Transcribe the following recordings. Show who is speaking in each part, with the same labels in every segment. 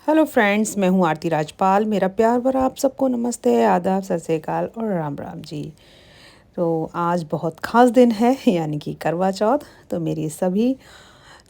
Speaker 1: Hello friends, मैं हूँ आरती राजपाल। मेरा प्यार भरा आप सबको नमस्ते, आदाब, सत श्री अकाल और राम राम जी। तो आज बहुत ख़ास दिन है यानी कि करवा चौथ। तो मेरी सभी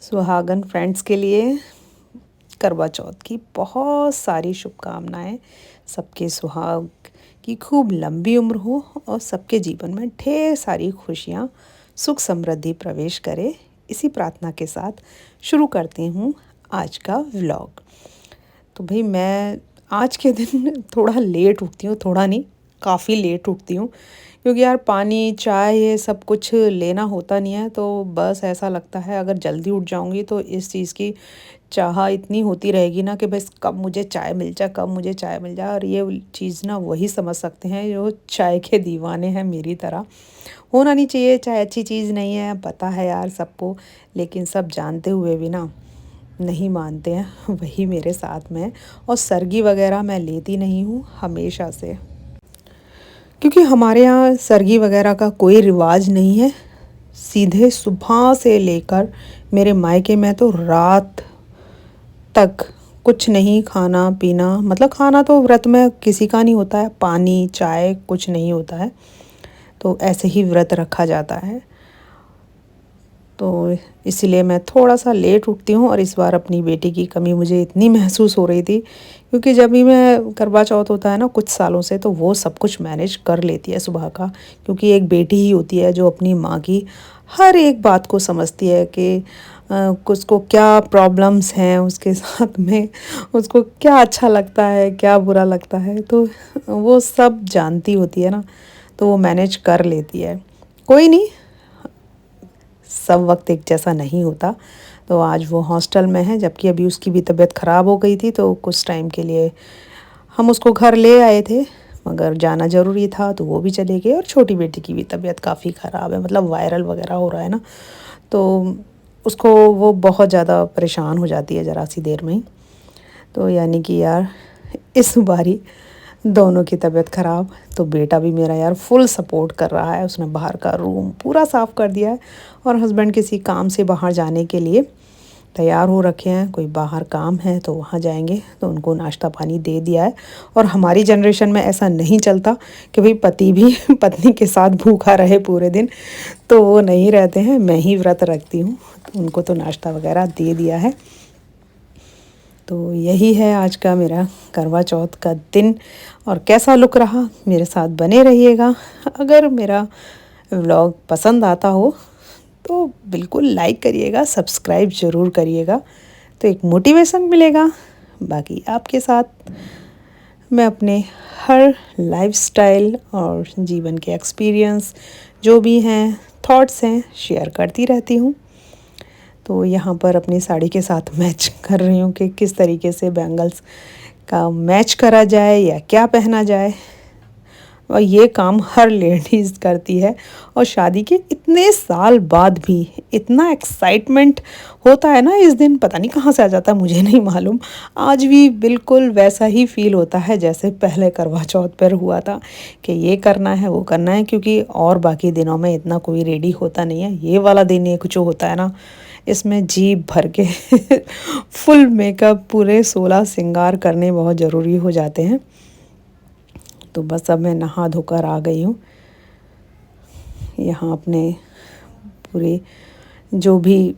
Speaker 1: सुहागन फ्रेंड्स के लिए करवा चौथ की बहुत सारी शुभकामनाएं। सबके सुहाग की खूब लंबी उम्र हो और सबके जीवन में ढेर सारी खुशियाँ सुख समृद्धि प्रवेश करे। इसी प्रार्थना के साथ शुरू करती हूँ आज का व्लॉग। तो भाई मैं आज के दिन थोड़ा लेट उठती हूँ, थोड़ा नहीं काफ़ी लेट उठती हूँ, क्योंकि यार पानी चाय ये सब कुछ लेना होता नहीं है। तो बस ऐसा लगता है अगर जल्दी उठ जाऊँगी तो इस चीज़ की चाह इतनी होती रहेगी ना कि बस कब मुझे चाय मिल जाए, कब मुझे चाय मिल जाए। और ये चीज़ ना वही समझ सकते हैं जो चाय के दीवाने हैं मेरी तरह। होना नहीं चाहिए, चाय अच्छी चीज़ नहीं है, पता है यार सबको, लेकिन सब जानते हुए भी ना नहीं मानते हैं। वही मेरे साथ में है। और सरगी वगैरह मैं लेती नहीं हूँ हमेशा से, क्योंकि हमारे यहाँ सरगी वगैरह का कोई रिवाज नहीं है। सीधे सुबह से लेकर मेरे मायके में तो रात तक कुछ नहीं खाना पीना, मतलब खाना तो व्रत में किसी का नहीं होता है, पानी चाय कुछ नहीं होता है। तो ऐसे ही व्रत रखा जाता है। तो इसीलिए मैं थोड़ा सा लेट उठती हूँ। और इस बार अपनी बेटी की कमी मुझे इतनी महसूस हो रही थी, क्योंकि जब भी मैं करवा चौथ होता है ना कुछ सालों से, तो वो सब कुछ मैनेज कर लेती है सुबह का। क्योंकि एक बेटी ही होती है जो अपनी माँ की हर एक बात को समझती है कि उसको क्या प्रॉब्लम्स हैं उसके साथ में, उसको क्या अच्छा लगता है क्या बुरा लगता है, तो वो सब जानती होती है ना, तो वो मैनेज कर लेती है। कोई नहीं, सब वक्त एक जैसा नहीं होता। तो आज वो हॉस्टल में है, जबकि अभी उसकी भी तबीयत ख़राब हो गई थी, तो कुछ टाइम के लिए हम उसको घर ले आए थे, मगर जाना ज़रूरी था तो वो भी चले गए। और छोटी बेटी की भी तबीयत काफ़ी ख़राब है, मतलब वायरल वगैरह हो रहा है ना, तो उसको वो बहुत ज़्यादा परेशान हो जाती है ज़रा सी देर में ही। तो यानी कि यार इस बारी दोनों की तबीयत ख़राब। तो बेटा भी मेरा यार फुल सपोर्ट कर रहा है, उसने बाहर का रूम पूरा साफ़ कर दिया है। और हस्बैंड किसी काम से बाहर जाने के लिए तैयार हो रखे हैं, कोई बाहर काम है तो वहाँ जाएंगे, तो उनको नाश्ता पानी दे दिया है। और हमारी जनरेशन में ऐसा नहीं चलता कि भाई पति भी पत्नी के साथ भूखा रहे पूरे दिन, तो वो नहीं रहते हैं, मैं ही व्रत रखती हूँ। तो उनको तो नाश्ता वगैरह दे दिया है। तो यही है आज का मेरा करवा चौथ का दिन। और कैसा लुक रहा मेरे साथ बने रहिएगा। अगर मेरा व्लॉग पसंद आता हो तो बिल्कुल लाइक करिएगा, सब्सक्राइब ज़रूर करिएगा, तो एक मोटिवेशन मिलेगा। बाकी आपके साथ मैं अपने हर लाइफस्टाइल और जीवन के एक्सपीरियंस जो भी हैं, थॉट्स हैं, शेयर करती रहती हूँ। तो यहाँ पर अपनी साड़ी के साथ मैच कर रही हूँ कि किस तरीके से बैंगल्स का मैच करा जाए या क्या पहना जाए। और ये काम हर लेडीज़ करती है। और शादी के इतने साल बाद भी इतना एक्साइटमेंट होता है ना इस दिन, पता नहीं कहाँ से आ जाता है, मुझे नहीं मालूम। आज भी बिल्कुल वैसा ही फील होता है जैसे पहले करवा चौथ पर हुआ था कि ये करना है वो करना है, क्योंकि और बाकी दिनों में इतना कोई रेडी होता नहीं है। ये वाला दिन एक जो होता है ना, इसमें जी भर के फुल मेकअप पूरे 16 श्रृंगार करने बहुत ज़रूरी हो जाते हैं। तो बस अब मैं नहा धोकर आ गई हूँ। यहाँ अपने पूरे जो भी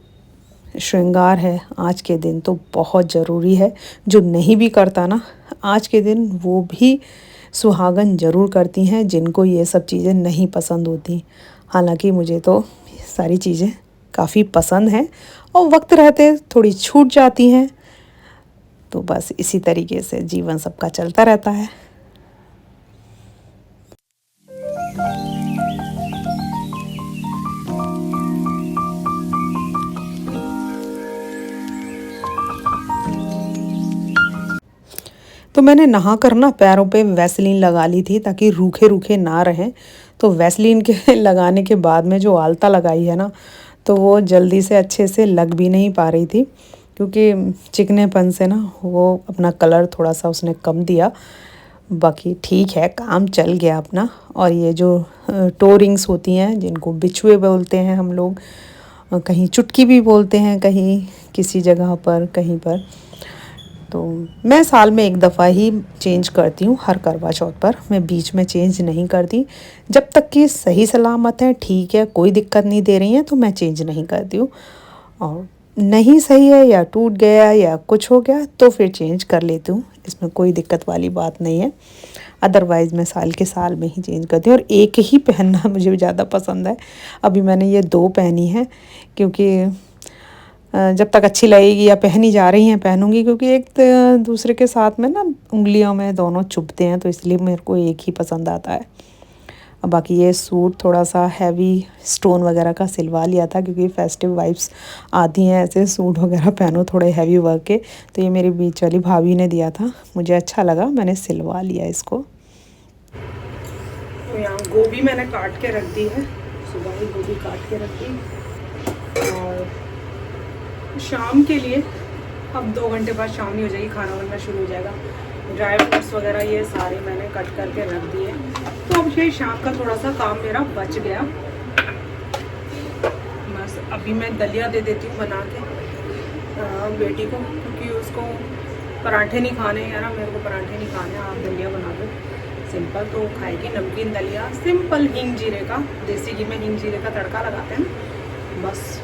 Speaker 1: श्रृंगार है आज के दिन तो बहुत ज़रूरी है। जो नहीं भी करता ना आज के दिन, वो भी सुहागन ज़रूर करती हैं जिनको ये सब चीज़ें नहीं पसंद होती। हालांकि मुझे तो सारी चीज़ें काफ़ी पसंद हैं और वक्त रहते थोड़ी छूट जाती हैं। तो बस इसी तरीके से जीवन सबका चलता रहता है। तो मैंने नहा कर ना पैरों पे वैसलीन लगा ली थी ताकि रूखे रूखे ना रहें। तो वैसलीन के लगाने के बाद में जो आलता लगाई है ना, तो वो जल्दी से अच्छे से लग भी नहीं पा रही थी, क्योंकि चिकनेपन से ना वो अपना कलर थोड़ा सा उसने कम दिया। बाकी ठीक है, काम चल गया अपना। और ये जो टो रिंग्स होती हैं जिनको बिछुए बोलते हैं हम लोग, कहीं चुटकी भी बोलते हैं, कहीं किसी जगह पर कहीं पर, तो मैं साल में एक दफ़ा ही चेंज करती हूँ हर करवा चौथ पर, मैं बीच में चेंज नहीं करती। जब तक कि सही सलामत है, ठीक है, कोई दिक्कत नहीं दे रही हैं, तो मैं चेंज नहीं करती हूँ। और नहीं सही है या टूट गया या कुछ हो गया तो फिर चेंज कर लेती हूँ, इसमें कोई दिक्कत वाली बात नहीं है। अदरवाइज़ मैं साल के साल में ही चेंज करती हूँ और एक ही पहनना मुझे ज़्यादा पसंद है। अभी मैंने ये 2 पहनी हैं क्योंकि जब तक अच्छी लगेगी या पहनी जा रही हैं पहनूंगी, क्योंकि एक दूसरे के साथ में ना उंगलियों में दोनों चुभते हैं, तो इसलिए मेरे को एक ही पसंद आता है। अब बाकी ये सूट थोड़ा सा हैवी स्टोन वगैरह का सिलवा लिया था, क्योंकि फेस्टिव वाइब्स आती हैं ऐसे सूट वगैरह पहनो थोड़े हैवी वर्क के। तो ये मेरी बीच वाली भाभी ने दिया था, मुझे अच्छा लगा, मैंने सिलवा लिया इसको। तो यहाँ गोभी मैंने काट के रख दी है, सुबह ही गोभी काट के रख दी। और शाम के लिए अब 2 घंटे बाद शाम ही हो जाएगी, खाना बनना शुरू हो जाएगा। ड्राई फ्रूट्स वगैरह ये सारे मैंने कट करके रख दिए। तो अब ये शाम का थोड़ा सा काम मेरा बच गया। बस अभी मैं दलिया दे देती हूँ बना के बेटी को, क्योंकि उसको पराठे नहीं खाने हैं ना, मेरे को पराठे नहीं खाने, आप दलिया बना दो सिंपल, तो खाएगी नमकीन दलिया सिंपल हींग जीरे का, देसी घी में हींग जीरे का तड़का लगाते हैं, बस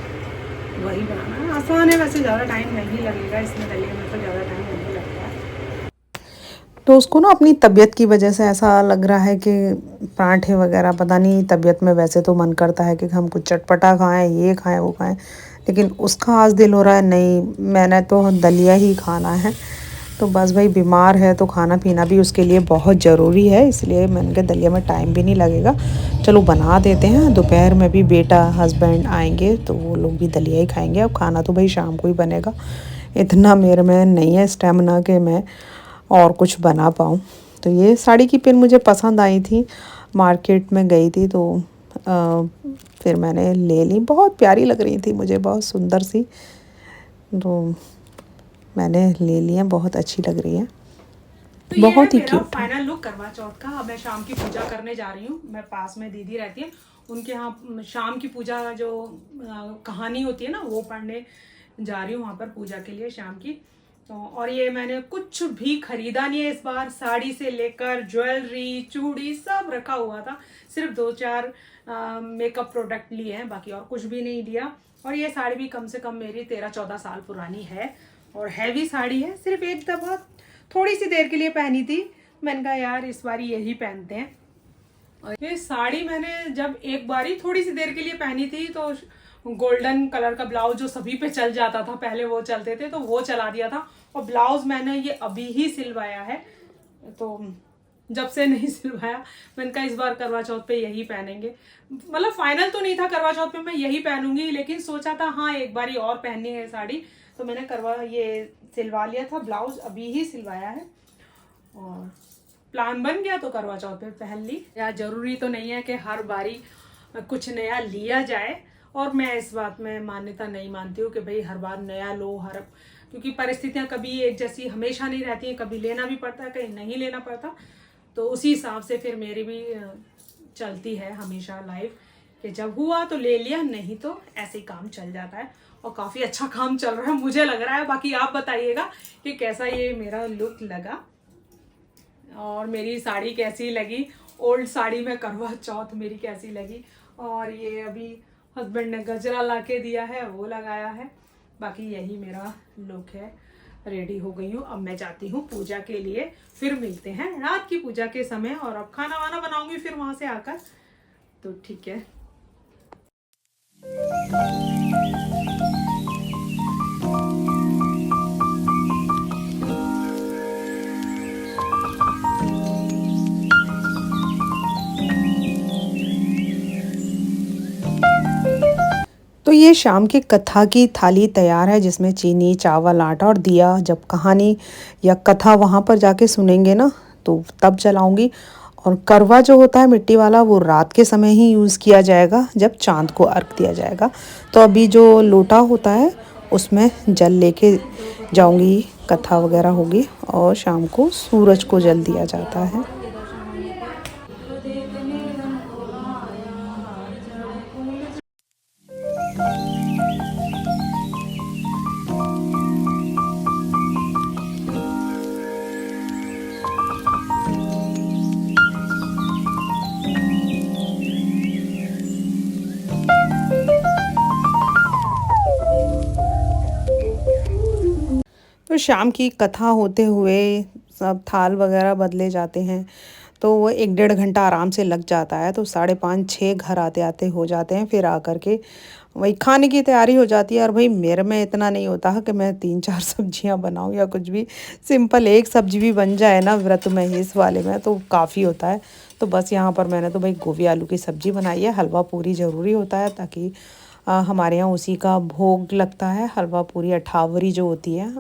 Speaker 1: वही बनाना है। आसान है वैसे, ज़्यादा टाइम नहीं लगेगा इसमें, दलिया में तो ज़्यादा टाइम नहीं लगता है। तो उसको ना अपनी तबीयत की वजह से ऐसा लग रहा है कि पराठे वगैरह, पता नहीं, तबीयत में वैसे तो मन करता है कि हम कुछ चटपटा खाएं, ये खाएं वो खाएं, लेकिन उसका आज दिल हो रहा है नहीं, मैंने तो दलिया ही खाना है। तो बस भाई, बीमार है तो खाना पीना भी उसके लिए बहुत ज़रूरी है, इसलिए मैंने कहा दलिया में टाइम भी नहीं लगेगा, चलो बना देते हैं। दोपहर में भी बेटा हस्बैंड आएंगे तो वो लोग भी दलिया ही खाएंगे। अब खाना तो भाई शाम को ही बनेगा, इतना मेरे में नहीं है स्टेमिना कि मैं और कुछ बना पाऊँ। तो ये साड़ी की पिन मुझे पसंद आई थी, मार्केट में गई थी तो फिर मैंने ले ली, बहुत प्यारी लग रही थी मुझे, बहुत सुंदर सी, तो मैंने ले लिया, बहुत अच्छी लग रही है, तो बहुत ही क्यूट। फाइनल लुक करवा चौथ का। अब मैं शाम की पूजा करने जा रही हूँ, मैं पास में दीदी रहती है, उनके यहाँ शाम की पूजा जो कहानी होती है ना, वो पढ़ने जा रही हूँ वहाँ पर पूजा के लिए शाम की। तो और ये मैंने कुछ भी खरीदा नहीं है इस बार, साड़ी से लेकर ज्वेलरी चूड़ी सब रखा हुआ था, सिर्फ 2-4 मेकअप प्रोडक्ट लिए हैं, बाकी और कुछ भी नहीं लिया। और ये साड़ी भी कम से कम मेरी 13-14 साल पुरानी है और हैवी साड़ी है, सिर्फ एक दफ़ा थोड़ी सी देर के लिए पहनी थी, मैंने कहा यार इस बार यही पहनते हैं। और ये साड़ी मैंने जब एक बारी थोड़ी सी देर के लिए पहनी थी तो गोल्डन कलर का ब्लाउज जो सभी पे चल जाता था, पहले वो चलते थे, तो वो चला दिया था। और ब्लाउज मैंने ये अभी ही सिलवाया है, तो जब से नहीं सिलवाया मैंने कहा इस बार करवा चौथ पे यही पहनेंगे। मतलब फाइनल तो नहीं था करवा चौथ पे मैं यही पहनूंगी, लेकिन सोचा था हाँ एक बारी और पहननी है साड़ी, तो मैंने ये सिलवा लिया था, ब्लाउज अभी ही सिलवाया है और प्लान बन गया तो करवा चौथ पे पहन ली। या जरूरी तो नहीं है कि हर बारी कुछ नया लिया जाए, और मैं इस बात में मान्यता नहीं मानती हूँ कि भाई हर बार नया लो, क्योंकि परिस्थितियाँ कभी एक जैसी हमेशा नहीं रहती हैं, कभी लेना भी पड़ता है, कहीं नहीं लेना पड़ता। तो उसी हिसाब से फिर मेरी भी चलती है हमेशा लाइफ, कि जब हुआ तो ले लिया, नहीं तो ऐसे ही काम चल जाता है। और काफ़ी अच्छा काम चल रहा है मुझे लग रहा है, बाकी आप बताइएगा कि कैसा ये मेरा लुक लगा और मेरी साड़ी कैसी लगी, ओल्ड साड़ी में करवा चौथ मेरी कैसी लगी। और ये अभी हस्बैंड ने गजरा ला के दिया है, वो लगाया है, बाकी यही मेरा लुक है। रेडी हो गई हूँ, अब मैं जाती हूँ पूजा के लिए, फिर मिलते हैं रात की पूजा के समय। और अब खाना वाना बनाऊंगी फिर वहाँ से आकर, तो ठीक है। तो ये शाम की कथा की थाली तैयार है, जिसमें चीनी, चावल, आटा और दिया। जब कहानी या कथा वहाँ पर जाके सुनेंगे ना तो तब जलाऊंगी। और करवा जो होता है मिट्टी वाला, वो रात के समय ही यूज़ किया जाएगा जब चांद को अर्घ दिया जाएगा। तो अभी जो लोटा होता है उसमें जल लेके जाऊंगी, कथा वगैरह होगी और शाम को सूरज को जल दिया जाता है। शाम की कथा होते हुए सब थाल वगैरह बदले जाते हैं, तो वो 1 डेढ़ घंटा आराम से लग जाता है। तो 5:30 6 घर आते आते हो जाते हैं। फिर आकर के वही खाने की तैयारी हो जाती है। और भाई मेरे में इतना नहीं होता है कि मैं 3 4 सब्जियां बनाऊं या कुछ भी, सिंपल एक सब्जी भी बन जाए ना व्रत में, इस वाले में तो काफ़ी होता है। तो बस यहाँ पर मैंने तो भाई गोभी आलू की सब्ज़ी बनाई है। हलवा पूरी ज़रूरी होता है, ताकि हमारे यहाँ उसी का भोग लगता है। हलवा पूरी अठावरी जो होती है,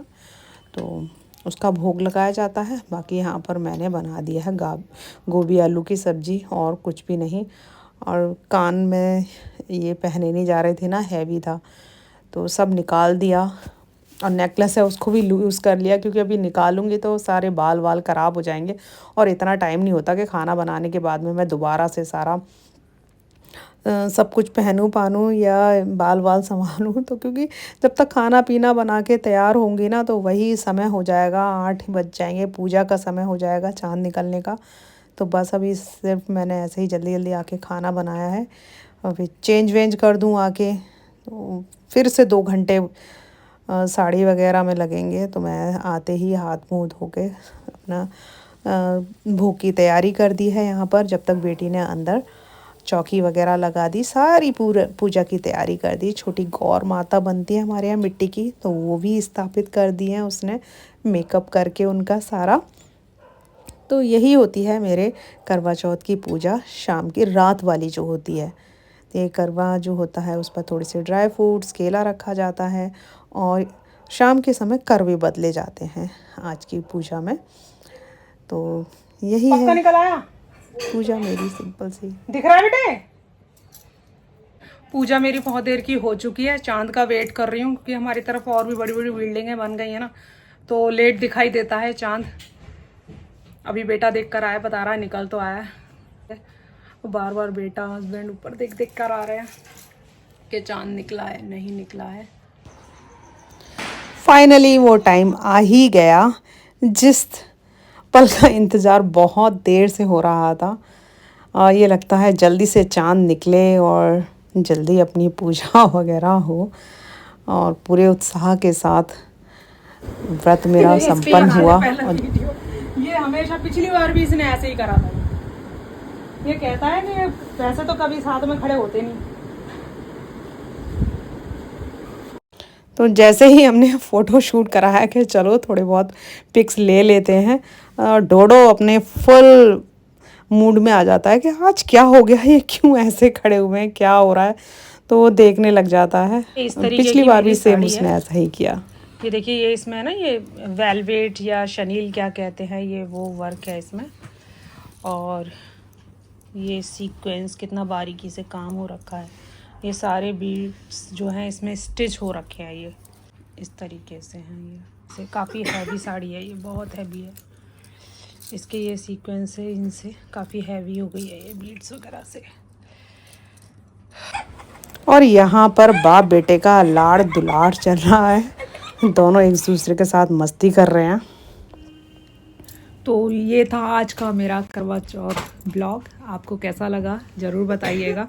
Speaker 1: तो उसका भोग लगाया जाता है। बाकी यहाँ पर मैंने बना दिया है गोभी आलू की सब्ज़ी, और कुछ भी नहीं। और कान में ये पहने नहीं जा रहे थे ना, हैवी था, तो सब निकाल दिया। और नेकलेस है उसको भी यूज़ कर लिया, क्योंकि अभी निकालूंगी तो सारे बाल वाल ख़राब हो जाएंगे। और इतना टाइम नहीं होता कि खाना बनाने के बाद में मैं दोबारा से सारा सब कुछ पहनूँ पानूँ या बाल वाल संभालूँ। तो क्योंकि जब तक खाना पीना बना के तैयार होंगी ना, तो वही समय हो जाएगा, 8 बज जाएंगे, पूजा का समय हो जाएगा, चाँद निकलने का। तो बस अभी सिर्फ मैंने ऐसे ही जल्दी जल्दी आके खाना बनाया है, और फिर चेंज वेंज कर दूँ आके। तो फिर से 2 घंटे साड़ी वगैरह में लगेंगे। तो मैं आते ही हाथ मुँह धो के अपना भोग की तैयारी कर दी है यहाँ पर। जब तक बेटी ने अंदर चौकी वगैरह लगा दी, सारी पूजा की तैयारी कर दी। छोटी गौर माता बनती है हमारे यहाँ मिट्टी की, तो वो भी स्थापित कर दी है उसने, मेकअप करके उनका सारा। तो यही होती है मेरे करवा चौथ की पूजा, शाम की रात वाली जो होती है। तो ये करवा जो होता है, उस पर थोड़े से ड्राई फ्रूट्स, केला रखा जाता है, और शाम के समय करवे बदले जाते हैं आज की पूजा में। तो यही है
Speaker 2: निकल आया
Speaker 1: पूजा मेरी, सिंपल सी।
Speaker 2: दिख रहा है बेटे। पूजा मेरी बहुत देर की हो चुकी है। चांद का वेट कर रही हूँ, क्योंकि हमारी तरफ और भी बड़ी बड़ी बिल्डिंगें बन गई हैं ना, तो लेट दिखाई देता है चांद। अभी बेटा देख कर आया, बता रहा है निकल तो आया है। बार बार बेटा हस्बैंड ऊपर देख देख कर आ रहे हैं कि चांद निकला है नहीं निकला है।
Speaker 1: फाइनली वो टाइम आ ही गया जिस पल का इंतज़ार बहुत देर से हो रहा था। ये लगता है जल्दी से चांद निकले और जल्दी अपनी पूजा वगैरह हो, और पूरे उत्साह के साथ व्रत मेरा संपन्न हुआ। और
Speaker 2: ये हमेशा पिछली बार भी इसने ऐसे ही करा था। ये कहता है कि वैसे तो कभी साथ में खड़े होते नहीं।
Speaker 1: तो जैसे ही हमने फ़ोटो शूट कराया कि चलो थोड़े बहुत पिक्स ले लेते हैं, डोडो अपने फुल मूड में आ जाता है कि आज क्या हो गया, ये क्यों ऐसे खड़े हुए हैं, क्या हो रहा है, तो वो देखने लग जाता है।
Speaker 2: इस तरीके
Speaker 1: पिछली
Speaker 2: की
Speaker 1: बार भी
Speaker 2: मेरी
Speaker 1: सेम
Speaker 2: साड़ी
Speaker 1: उसने
Speaker 2: है।
Speaker 1: ऐसा ही किया।
Speaker 2: ये देखिए, ये इसमें है ना, ये वेलवेट या शनील क्या कहते हैं, ये वो वर्क है इसमें। और ये सीक्वेंस कितना बारीकी से काम हो रखा है। ये सारे बीड्स जो हैं इसमें स्टिच हो रखे हैं, ये इस तरीके से हैं। ये काफ़ी हैवी साड़ी है, ये बहुत हैवी है। इसके ये सीक्वेंस है, इनसे काफ़ी हैवी हो गई है ये बीड्स वगैरह से।
Speaker 1: और यहाँ पर बाप बेटे का लाड़ दुलार चल रहा है, दोनों एक दूसरे के साथ मस्ती कर रहे हैं।
Speaker 2: तो ये था आज का मेरा करवा चौथ ब्लॉग। आपको कैसा लगा ज़रूर बताइएगा।